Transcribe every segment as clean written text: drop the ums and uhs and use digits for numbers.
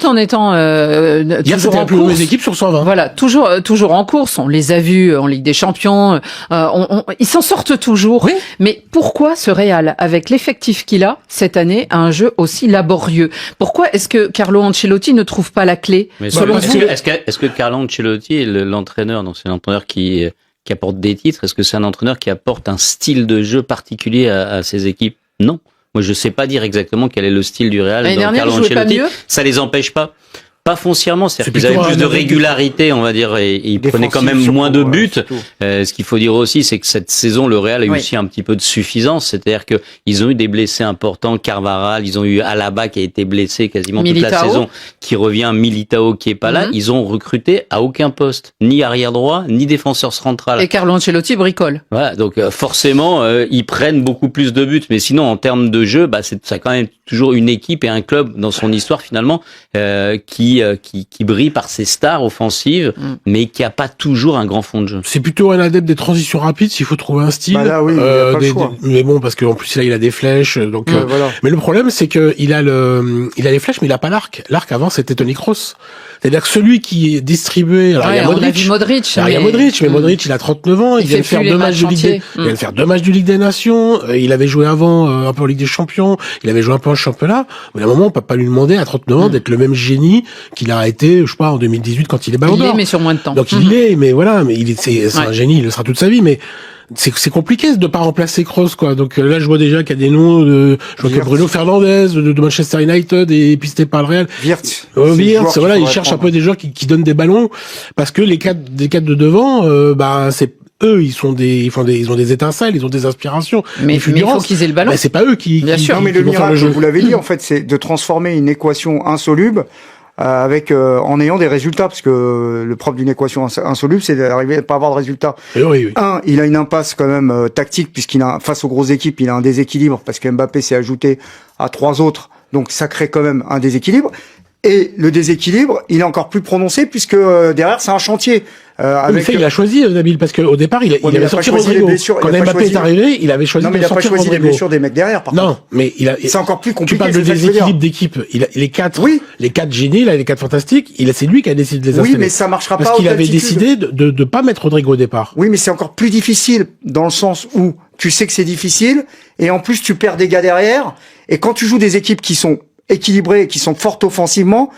tout en étant Hier, toujours c'était en la plus course. mauvaise équipe sur 120. Voilà, toujours en course. On les a vus en Ligue des Champions. Ils s'en sortent toujours. Oui. Mais pourquoi ce Real, avec l'effectif qu'il a cette année, a un jeu aussi laborieux? Pourquoi est-ce que Carlo Ancelotti ne trouve pas la clé? Mais Selon vous, est-ce que Carlo Ancelotti est l'entraîneur, donc c'est l'entraîneur qui apporte des titres, est-ce que c'est un entraîneur qui apporte un style de jeu particulier à ses équipes? Non. Moi, je sais pas dire exactement quel est le style du Real l'année dans dernière, Carlo ils jouaient pas Ancelotti. mieux. Ça les empêche pas. Pas foncièrement, c'est-à-dire C'est qu'ils avaient plutôt plus de un avis régularité, on va dire, et ils prenaient quand même moins de buts. Ce qu'il faut dire aussi, c'est que cette saison, le Real a eu aussi un petit peu de suffisance, c'est-à-dire que ils ont eu des blessés importants, Carvajal, ils ont eu Alaba qui a été blessé quasiment toute la saison, qui revient, Militao qui est pas là. Ils ont recruté à aucun poste, ni arrière droit, ni défenseur central. Et Carlo Ancelotti bricole. Voilà, donc forcément, ils prennent beaucoup plus de buts, mais sinon en termes de jeu, ça quand même toujours une équipe et un club dans son histoire finalement qui brille par ses stars offensives, mais qui a pas toujours un grand fond de jeu. C'est plutôt un adepte des transitions rapides, s'il faut trouver un style. Bah là, oui, il a pas le choix. Mais bon, parce qu'en plus là, il a des flèches, donc. Voilà. Mais le problème, c'est que il a les flèches, mais il a pas l'arc. L'arc avant, c'était Toni Kroos. C'est-à-dire que celui qui est distribué, alors il y a Modric. On a vu Modric. Alors, il y a Modric, mais Modric, il a 39 ans, il vient de faire 2 matchs de Ligue il vient de faire 2 matchs de Ligue des Nations, il avait joué avant un peu en Ligue des Champions, il avait joué un peu en championnat, mais à un moment, on peut pas lui demander à 39 ans d'être le même génie qu'il a été, je sais pas, en 2018 quand il est Ballon d'Or. Il l'est, mais sur moins de temps. Donc il l'est, mais voilà, mais c'est un génie, il le sera toute sa vie, mais c'est compliqué de pas remplacer Kroos, quoi. Donc là, je vois déjà qu'il y a des noms je vois que Bruno Fernandes de Manchester United est pisté par le Real. Wirtz. Voilà, il cherche un peu des joueurs qui donnent des ballons parce que les quatre de devant, c'est eux, ils ont des étincelles, ils ont des inspirations. Mais il faut qu'ils aient le ballon. C'est pas eux qui Non, mais le miracle, vous l'avez dit, en fait, c'est de transformer une équation insoluble en ayant des résultats, parce que le propre d'une équation insoluble, c'est d'arriver à pas avoir de résultats. Oui. Il a une impasse quand même tactique, puisqu'il a, face aux grosses équipes, il a un déséquilibre, parce que Mbappé s'est ajouté à 3 autres, donc ça crée quand même un déséquilibre. Et le déséquilibre, il est encore plus prononcé, puisque derrière, c'est un chantier. Il a choisi Nabil, parce qu'au départ, il avait sorti Rodrigo. Quand Mbappé est arrivé, il avait choisi de sortir Rodrigo. Non, mais il a pas choisi les blessures des mecs derrière, par contre. Non, mais c'est encore plus compliqué. Tu parles de déséquilibre d'équipe. Les quatre génies, là, les 4 fantastiques, c'est lui qui a décidé de les installer. Oui, mais ça marchera pas. Parce qu'il avait décidé de pas mettre Rodrigo au départ. Oui, mais c'est encore plus difficile, dans le sens où tu sais que c'est difficile, et en plus, tu perds des gars derrière, et quand tu joues des équipes qui sont équilibrées, qui sont fortes offensivement,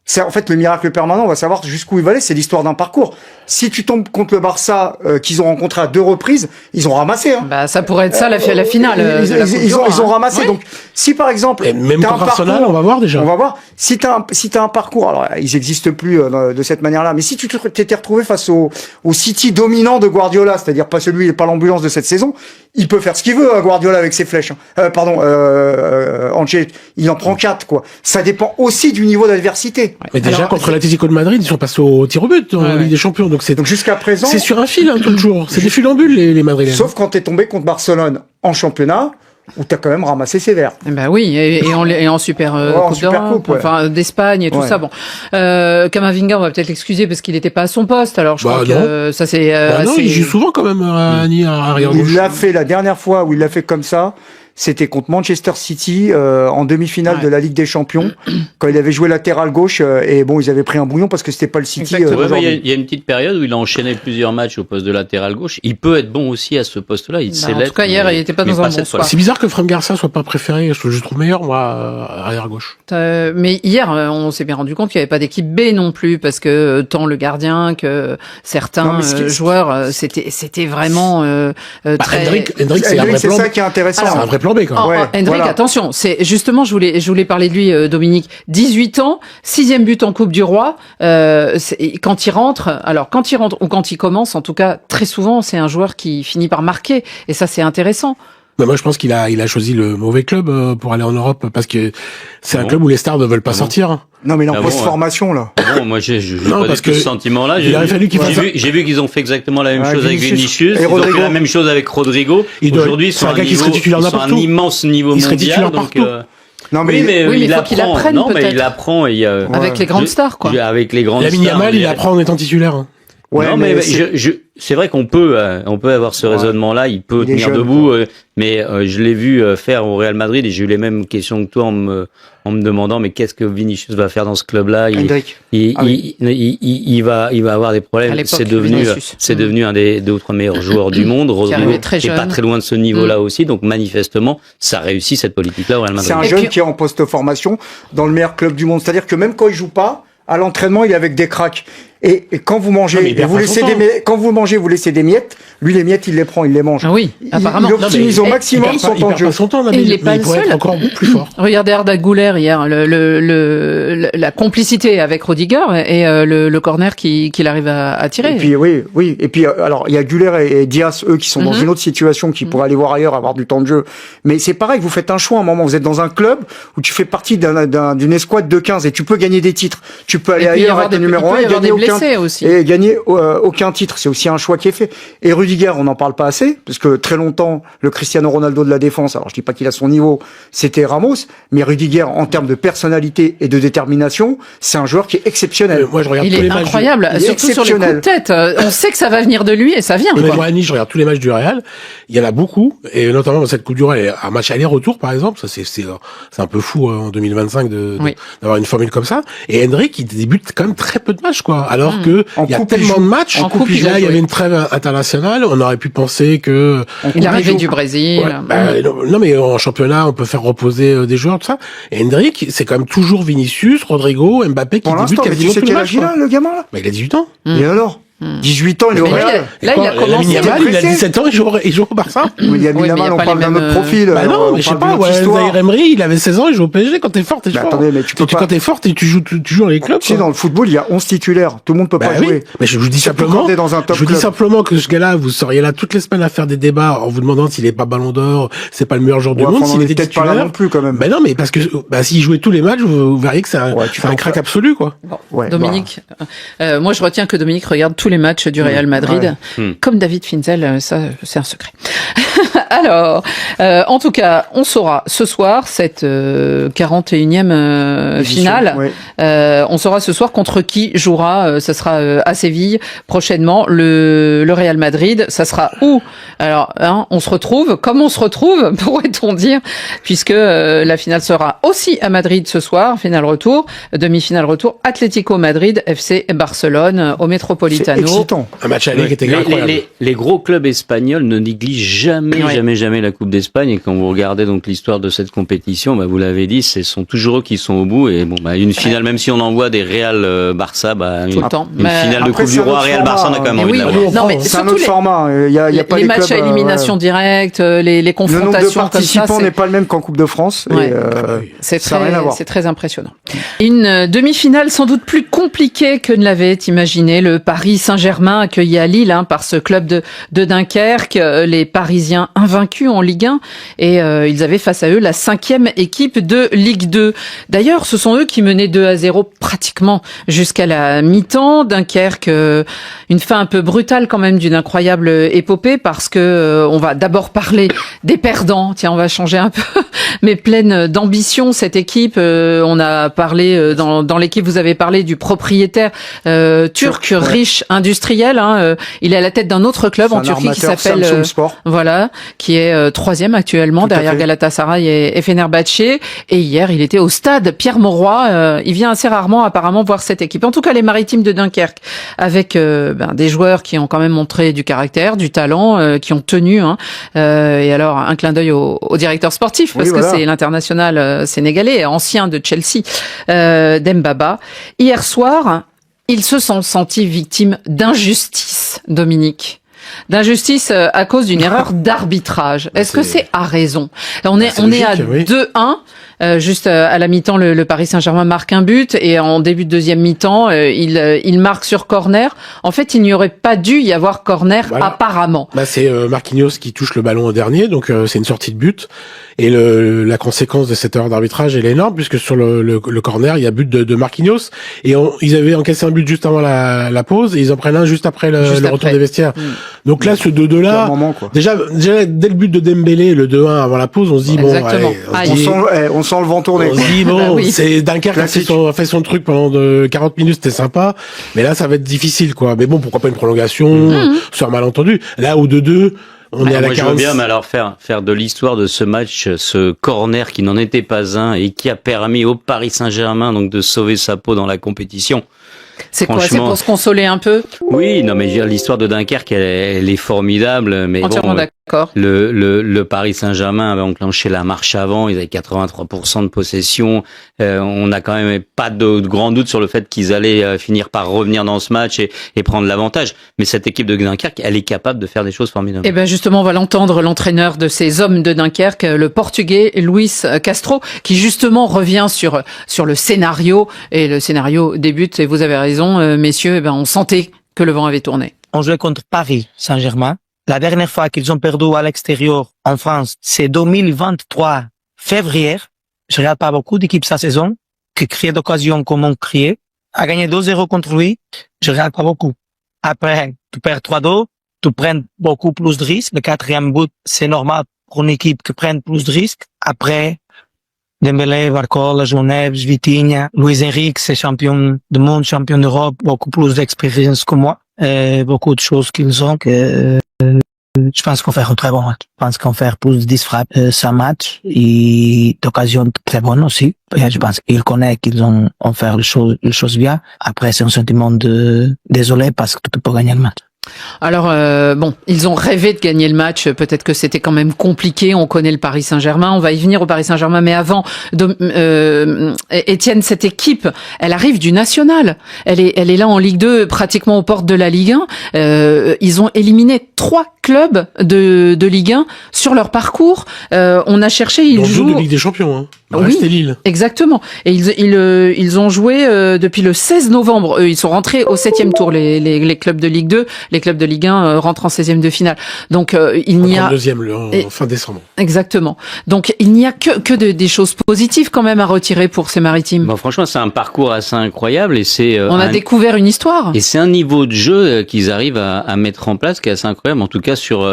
c'est en fait le miracle permanent. On va savoir jusqu'où il va aller. C'est l'histoire d'un parcours. Si tu tombes contre le Barça qu'ils ont rencontré à 2 reprises, ils ont ramassé. Hein. Ça pourrait être ça la finale. Ils ont ramassé. Oui. Donc si par exemple, et même contre Arsenal, on va voir déjà. On va voir. Si t'as un parcours, alors ils existent plus de cette manière-là, mais si tu t'étais retrouvé face au City dominant de Guardiola, c'est-à-dire pas l'ambulance de cette saison, il peut faire ce qu'il veut, Guardiola avec ses flèches. Ancelotti, il en prend 4, quoi. Ça dépend aussi du niveau d'adversité. Mais déjà, contre l'Atlético de Madrid, ils sont passés au tir au but en Ligue des Champions. Donc jusqu'à présent, c'est sur un fil, tout le jour. C'est des funambules, les Madrilènes. Sauf quand t'es tombé contre Barcelone en championnat, où t'as quand même ramassé sévère. Oui, et en super Coupe d'Europe, enfin d'Espagne et tout ça. Bon, Camavinga, on va peut-être l'excuser parce qu'il n'était pas à son poste. Alors je crois que ça c'est. Non, il joue souvent quand même à arrière gauche. Il l'a fait la dernière fois où il l'a fait comme ça. C'était contre Manchester City en demi-finale de la Ligue des Champions, quand il avait joué latéral gauche et bon, ils avaient pris un bouillon parce que c'était pas le City. Il y a une petite période où il a enchaîné plusieurs matchs au poste de latéral gauche. Il peut être bon aussi à ce poste-là. En tout cas, hier, il était pas dans un bon spot. C'est bizarre que Franck Garcia soit pas préféré. Je trouve meilleur, moi, arrière gauche. Mais hier, on s'est bien rendu compte qu'il n'y avait pas d'équipe B non plus, parce que tant le gardien que certains joueurs, c'était vraiment très. Hendrick, c'est un vrai plan. C'est ça qui est intéressant. C'est un vrai plan B, quand même. Hendrick, attention, c'est justement, je voulais parler de lui, Dominique. 18 ans, 6e but en Coupe du Roi. Quand il rentre ou quand il commence, en tout cas, très souvent, c'est un joueur qui finit par marquer. Et ça, c'est intéressant. Mais moi, je pense qu'il a choisi le mauvais club pour aller en Europe, parce que c'est un club où les stars ne veulent pas sortir. Non, mais il est en post-formation, là. Bon, moi, j'ai pas du tout ce sentiment-là. Il aurait fallu qu'il fasse ça. J'ai vu qu'ils ont fait exactement la même chose avec Vinicius. Ils ont fait la même chose avec Rodrigo. Aujourd'hui, ils sont à un immense niveau mondial. Donc, non, mais il faut qu'il apprenne, peut-être. Mais il apprend. Avec les grandes stars, quoi. Avec les grandes stars. Lamine Yamal, il apprend en étant titulaire. Ouais, non, mais c'est vrai qu'on peut avoir ce raisonnement-là. Il peut tenir debout, mais je l'ai vu faire au Real Madrid et j'ai eu les mêmes questions que toi en me demandant mais qu'est-ce que Vinicius va faire dans ce club-là. Il va avoir des problèmes. C'est devenu un des 2 ou 3 meilleurs joueurs du monde. Rodrigo est pas très loin de ce niveau-là aussi. Donc manifestement, ça réussit cette politique-là au Real Madrid. C'est un jeune qui est en post-formation dans le meilleur club du monde. C'est-à-dire que même quand il joue pas, à l'entraînement, il est avec des cracks. Et quand vous mangez, vous laissez des miettes, lui, les miettes, il les prend, il les mange. Ah oui, apparemment. Il optimise au maximum son temps de jeu. Et il est pas le seul. Encore plus fort. Regardez Arda Güler hier, la complicité avec Rudiger et le corner qu'il arrive à tirer. Et puis, oui. Et puis, alors, il y a Güler et Diaz, eux, qui sont dans une autre situation, qui pourraient aller voir ailleurs, avoir du temps de jeu. Mais c'est pareil, vous faites un choix à un moment. Vous êtes dans un club où tu fais partie d'une escouade de 15 et tu peux gagner des titres. Tu peux aller ailleurs être numéro 1 et gagner aucun titre. C'est aussi un choix qui est fait. Et Rudiger, on n'en parle pas assez, parce que très longtemps, le Cristiano Ronaldo de la défense, alors je dis pas qu'il a son niveau, c'était Ramos, mais Rudiger, en termes de personnalité et de détermination, c'est un joueur qui est exceptionnel. Moi, je regarde tous les matchs. Incroyable, surtout sur les coups de tête. On sait que ça va venir de lui et ça vient. Moi, à Nice, je regarde tous les matchs du Real. Il y en a beaucoup, et notamment dans cette Coupe du Roi, un match aller-retour, par exemple, ça c'est un peu fou en 2025 d'avoir une formule comme ça. Et Endrick, il débute quand même très peu de matchs, quoi. Alors que il y a tellement de matchs. En coupe, là, il y avait une trêve internationale. On aurait pu penser que il arrivait du Brésil. Non, mais en championnat, on peut faire reposer des joueurs, tout ça. Et Endrick, c'est quand même toujours Vinicius, Rodrigo, Mbappé qui débutent quasiment tous les matchs. Le gamin là. Il a 18 ans. Et alors? 18 ans, il est au Real. Là, il a commencé. Il a 17 ans, il joue au Barça. Il y a Yamal, on parle d'un autre profil. Bah non, mais je sais pas, Zaïre Emery, il avait 16 ans, il joue au PSG. Quand t'es fort, t'es fort. Attendez, mais quand t'es fort, tu joues dans les clubs. Tu sais, dans le football, il y a 11 titulaires. Tout le monde peut pas jouer. Mais je vous dis simplement que ce gars-là, vous seriez là toutes les semaines à faire des débats en vous demandant s'il est pas Ballon d'Or, c'est pas le meilleur joueur du monde, s'il était peut-être pas là non plus, quand même. Ben non, mais parce que, s'il jouait tous les matchs, vous verriez que c'est un crack absolu, quoi. Dominique, moi, je retiens que Dominique regarde tous les matchs du Real Madrid, comme David Finzel, ça c'est un secret. Alors, en tout cas, on saura ce soir cette 41e finale. On saura ce soir contre qui jouera. Ça sera à Séville prochainement. Le Real Madrid. Ça sera où? Alors, on se retrouve. Comme on se retrouve, pourrait-on dire, puisque la finale sera aussi à Madrid ce soir. Finale retour, demi-finale retour. Atlético Madrid, FC Barcelone au Metropolitano. C'est excitant. Un match aller qui était incroyable. Les gros clubs espagnols ne négligent jamais la Coupe d'Espagne. Et quand vous regardez donc l'histoire de cette compétition, vous l'avez dit, ce sont toujours eux qui sont au bout. Et une finale, même si on envoie des Real Barça, une finale de Coupe du Roi Real Barça, on a quand même envie de la voir. Non, mais c'est un autre format. Il y a pas les matchs à élimination directe, les confrontations. Le nombre de participants n'est pas le même qu'en Coupe de France. C'est très impressionnant. Une demi-finale sans doute plus compliquée que ne l'avait imaginé le Paris Saint-Germain accueilli à Lille par ce club de Dunkerque, les Parisiens invaincus en Ligue 1 et ils avaient face à eux la 5e équipe de Ligue 2. D'ailleurs, ce sont eux qui menaient 2-0 pratiquement jusqu'à la mi-temps. Dunkerque, une fin un peu brutale quand même d'une incroyable épopée parce que on va d'abord parler des perdants. Tiens, on va changer un peu, mais pleine d'ambition cette équipe. On a parlé dans l'équipe, vous avez parlé du propriétaire turc riche industriel. Il est à la tête d'un autre club en Turquie qui s'appelle qui est 3e actuellement derrière Galatasaray et Fenerbahçe. Et hier, il était au stade Pierre-Mauroy. Il vient assez rarement apparemment voir cette équipe. En tout cas, les Maritimes de Dunkerque avec des joueurs qui ont quand même montré du caractère, du talent, qui ont tenu. Et alors, un clin d'œil au directeur sportif parce que c'est l'international sénégalais, ancien de Chelsea, Dembaba. Hier soir, ils se sont sentis victimes d'injustice, Dominique. D'injustice à cause d'une erreur d'arbitrage. Est-ce que c'est à raison? On est à 2-1. Juste à la mi-temps, le Paris Saint-Germain marque un but et en début de deuxième mi-temps, il marque sur corner. En fait, il n'y aurait pas dû y avoir corner apparemment. C'est Marquinhos qui touche le ballon au dernier, donc c'est une sortie de but. Et la conséquence de cette erreur d'arbitrage, elle est énorme puisque sur le corner, il y a but de Marquinhos et ils avaient encaissé un but juste avant la pause et ils en prennent un juste après le retour des vestiaires. Donc là, ce 2-2 là, déjà dès le but de Dembélé, le 2-1 avant la pause, on se dit exactement. on sent le vent tourner. On se dit, bon, Bah oui. c'est Dunkerque a fait son truc pendant 40 minutes, c'était sympa, mais là, ça va être difficile, quoi. Mais bon, pourquoi pas une prolongation, sur un malentendu. Là, au 2-2, on est à la 40. Moi, je veux bien, mais alors faire de l'histoire de ce match, ce corner qui n'en était pas un et qui a permis au Paris Saint-Germain donc de sauver sa peau dans la compétition. C'est quoi? C'est pour se consoler un peu? Oui, non, mais l'histoire de Dunkerque, elle est formidable, mais entièrement bon, d'accord. le Paris Saint-Germain avait enclenché la marche avant, ils avaient 83% de possession. On n'a quand même pas de grand doute sur le fait qu'ils allaient finir par revenir dans ce match et prendre l'avantage. Mais cette équipe de Dunkerque, elle est capable de faire des choses formidables. Eh ben justement, on va l'entendre, l'entraîneur de ces hommes de Dunkerque, le Portugais Luis Castro, qui justement revient sur le scénario, et le scénario débute, et vous avez raison, messieurs, eh ben on sentait que le vent avait tourné. On jouait contre Paris Saint-Germain. La dernière fois qu'ils ont perdu à l'extérieur en France, c'est 2023 février. Je regarde pas beaucoup d'équipes cette saison qui créent d'occasions comme on criait. A gagné 2-0 contre lui, je regarde pas beaucoup. Après, tu perds 3-2, tu prends beaucoup plus de risques. Le 4e but, c'est normal pour une équipe qui prenne plus de risques. Après, Dembélé, Barcola, João Vitinha, Luis Enrique, c'est champion du monde, champion d'Europe, beaucoup plus d'expérience que moi. Beaucoup de choses qu'ils ont que je pense qu'on fait un très bon match. Je pense qu'on fait plus de 10 frappes ce match et d'occasions très bonnes aussi. Et je pense qu'ils connaissent qu'ils ont fait les choses bien. Après, c'est un sentiment de désolé parce que tu peux gagner le match. Alors bon, ils ont rêvé de gagner le match. Peut-être que c'était quand même compliqué. On connaît le Paris Saint-Germain. On va y venir au Paris Saint-Germain, mais avant, Étienne, cette équipe, elle arrive du National. Elle est là en Ligue 2, pratiquement aux portes de la Ligue 1. Ils ont éliminé 3 clubs de Ligue 1 sur leur parcours. On a cherché. Ils jouent de Ligue des Champions. Hein. Oui, c'était Lille. Exactement. Et ils ont joué depuis le 16 novembre. Ils sont rentrés au 7e tour. Les clubs de Ligue 2, les clubs de Ligue 1 rentrent en 16e de finale. Donc il n'y a 32e en fin décembre. Exactement. Donc il n'y a que des choses positives quand même à retirer pour ces Maritimes. Bon, franchement, c'est un parcours assez incroyable et c'est on a découvert une histoire. Et c'est un niveau de jeu qu'ils arrivent à mettre en place qui est assez incroyable. En tout cas sur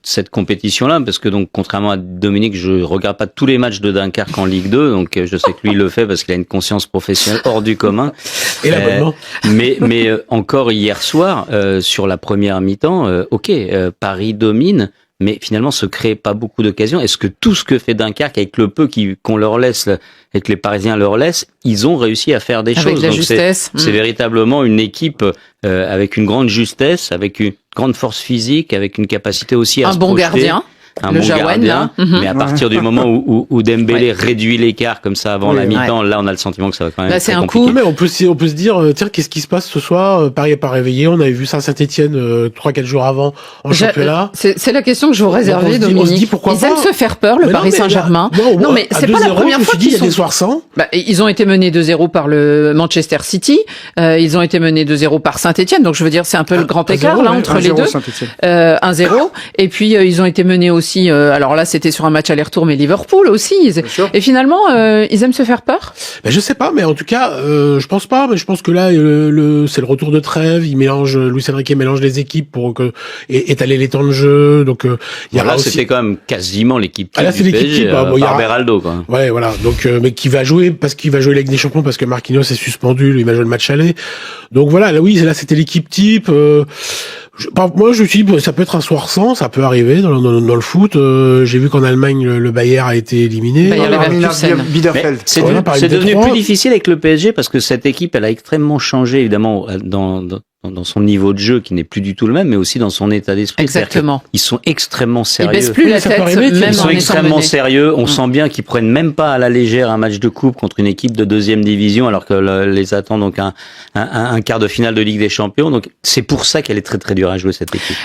cette compétition-là, parce que donc contrairement à Dominique, je regarde pas tous les matchs de Dunkerque en Ligue 2, donc je sais que lui il le fait parce qu'il a une conscience professionnelle hors du commun. Et l'abonnement. Mais encore hier soir, sur la première mi-temps, Paris domine, mais finalement se crée pas beaucoup d'occasions. Est-ce que tout ce que fait Dunkerque avec le peu qu'on leur laisse, et que les Parisiens leur laissent, ils ont réussi à faire des choses. Avec la donc justesse. C'est véritablement une équipe avec une grande justesse, avec une grande force physique, avec une capacité aussi à se projeter. Gardien. Un le bon Jawan, gardien, là. Mais à partir du moment où Dembélé réduit l'écart comme ça avant la mi-temps, là on a le sentiment que ça va quand même là, être c'est très un compliqué. coup. Mais on peut se dire, tiens, qu'est-ce qui se passe ce soir? Paris n'est pas réveillé. On avait vu ça à Saint-Etienne 3-4 jours avant en championnat. C'est la question que je vous réservais, Donc, on se dit Dominique. pourquoi Ils pas. aiment se faire peur, le Mais Paris Saint-Germain. Non, mais c'est pas la première fois Il qu'ils y a sont. des soirs sans. Bah, ils ont été menés 2-0 par le Manchester City. Ils ont été menés 2-0 par Saint-Etienne. Donc je veux dire, c'est un peu le grand écart là entre les deux. 1-0. Et puis ils ont été menés aussi. Alors là, c'était sur un match aller-retour, mais Liverpool aussi. Et finalement, ils aiment se faire peur. Ben, je sais pas, mais en tout cas, je pense pas. Mais je pense que là, c'est le retour de trêve. Luis Enrique mélange les équipes pour étaler les temps de jeu. Donc il y aura aussi. C'était quand même quasiment l'équipe type. Là, c'est l'équipe type. Par Beraldo, quoi. Ouais, voilà. Donc, mais qui va jouer parce qu'il va jouer la Ligue des Champions parce que Marquinhos est suspendu. Lui, il va jouer le match aller. Donc voilà. Là, oui, là, c'était l'équipe type. Moi, je me suis dit, ça peut être un soir sans, ça peut arriver dans le foot. J'ai vu qu'en Allemagne, le Bayern a été éliminé. Bielefeld. C'est devenu plus difficile avec le PSG parce que cette équipe, elle a extrêmement changé, évidemment, dans son niveau de jeu qui n'est plus du tout le même, mais aussi dans son état d'esprit. Exactement. Ils sont extrêmement sérieux. Ils baissent plus la tête, même ils sont en extrêmement sérieux. On sent bien qu'ils prennent même pas à la légère un match de coupe contre une équipe de 2e division, alors que les attend donc un quart de finale de Ligue des Champions. Donc c'est pour ça qu'elle est très très dure à jouer cette équipe.